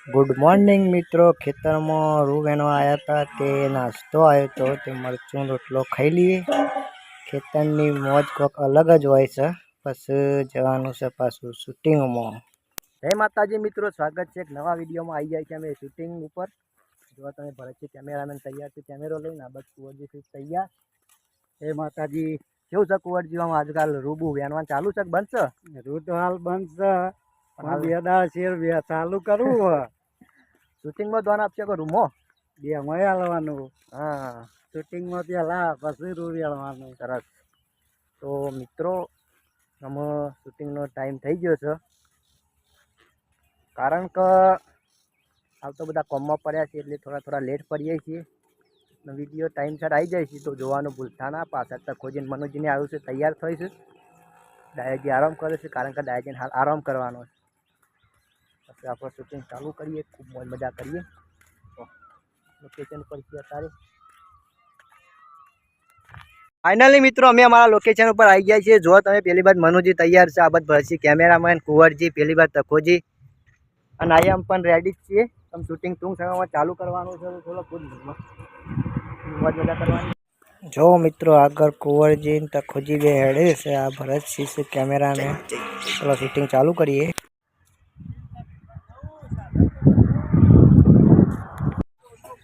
Good morning मित्रों। खेतर में रू वेणवा आया था ते नास्तो आयो तो ते मरचूं रोटलो खाई लिए। खेतरनी मौज कोक अलग ज होय छे। बस जवानुं छे पाछुं शूटिंग में। जय माताजी मित्रों, स्वागत है एक नवा वीडियो में। आई जाए कि अमे शूटिंग पर जो तमे भरत कैमेरामेन तैयार है, कैमेरो लईने बस कुंवरजी तैयार। जय माताजी। केवुं छे कुंवरजी आम आजकल रूबू वेणवा चालू छे बंद छे? रू तो हाल बंद छे पण बे दाड़ शेर बे चालू करवू शूटिंग में दोन आपशे को रूमो बे मय हालवानुं। हाँ, शूटिंग में पेला पछी रू वेणवानुं। सरस। तो मित्रों अमे शूटिंग नो टाइम थई गयो छे, कारण के हाल तो बधा कोम में पड्या छे એટલે थोड़ा थोड़ा लेट पड़ीए छीए। वीडियो टाइम सर आई जाए तो जोवानुं भूलता ना। पाछळ तो खोजीने मनुजीने आव्युं छे, तैयार थई छे। डायाजी आराम करे छे कारण के डायाजीने हाल आराम करवानो छे। પછી આપણે શૂટિંગ ચાલુ કરીએ, ખૂબ મોજ મજા કરીએ। તો લોકેશન પર છીએ અત્યારે। फाइनली मित्रों अमे अमारा लोकेशन पर आई गया छे। जो तमे पहली बार मनुजी तैयार छे, आ बध भरसी कैमेरामेन कुंवरजी, पहली बार तकोजी अने आई हम पण रेडी छीए। हम शूटिंग टूंक समयमां चालू करवानुं छे। थोड़ो खुद मोज मजा करवानी। जो मित्रों आगर कुंवरजी ने तकोजी बे हेडे छे। आ भरत से कैमेरामेन। चलो शूटिंग चालू करिए।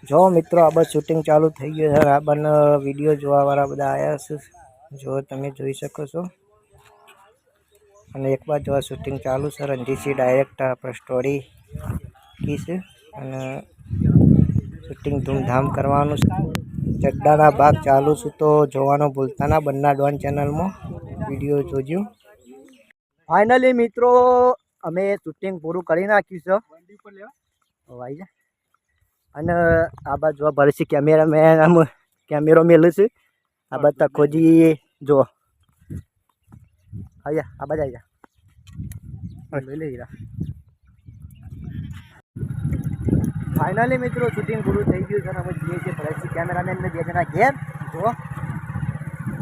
जो मित्रों आ बस शूटिंग चालू थई गयो है। आ बने वीडियो जोवा वाळा बधा आया छे, जो तमे जोई शको छो। अने एक बार जो शूटिंग चालू छे, रणजीतसिंह डायरेक्टर आपणे स्टोरी की छे अने शूटिंग धूमधाम करवानुं छे। चड्डाना भाग चालू छे तो जोवानुं भूलता ना। बन्ना डॉन चेनल में वीडियो जोजो। फाइनली मित्रों अमे शूटिंग पूरुं करी नाख्युं छे। अने आ बाजु भरसी कैमेरामेन आम कैमेरो मेल्यो छे। आ बाजु तकोजी जो आया आ बाजु आई जा ले ले हीरा। फाइनली मित्रों शूटिंग पूरुं थई गयुं छे। अमे जीए छीए भरसी कैमेरामेन ने बे जना घेर। जो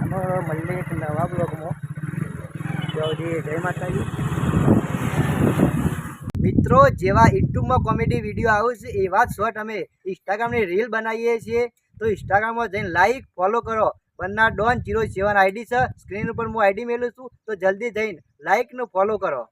अमे मळीए एक नवा ब्लॉगमां। जय माताजी मित्रों। जेवा यूट्यूब में कॉमेडी वीडियो आवे छे एवा शॉर्ट अमे इंस्टाग्राम ની રીલ बनावीए छीए। तो इंस्टाग्राम में जईने लाइक फॉलो करो। बन्ना डॉन 07 आईडी छे। स्क्रीन पर मु आईडी मेलुं छुं, तो जल्दी जईने लाइक ने फॉलो करो।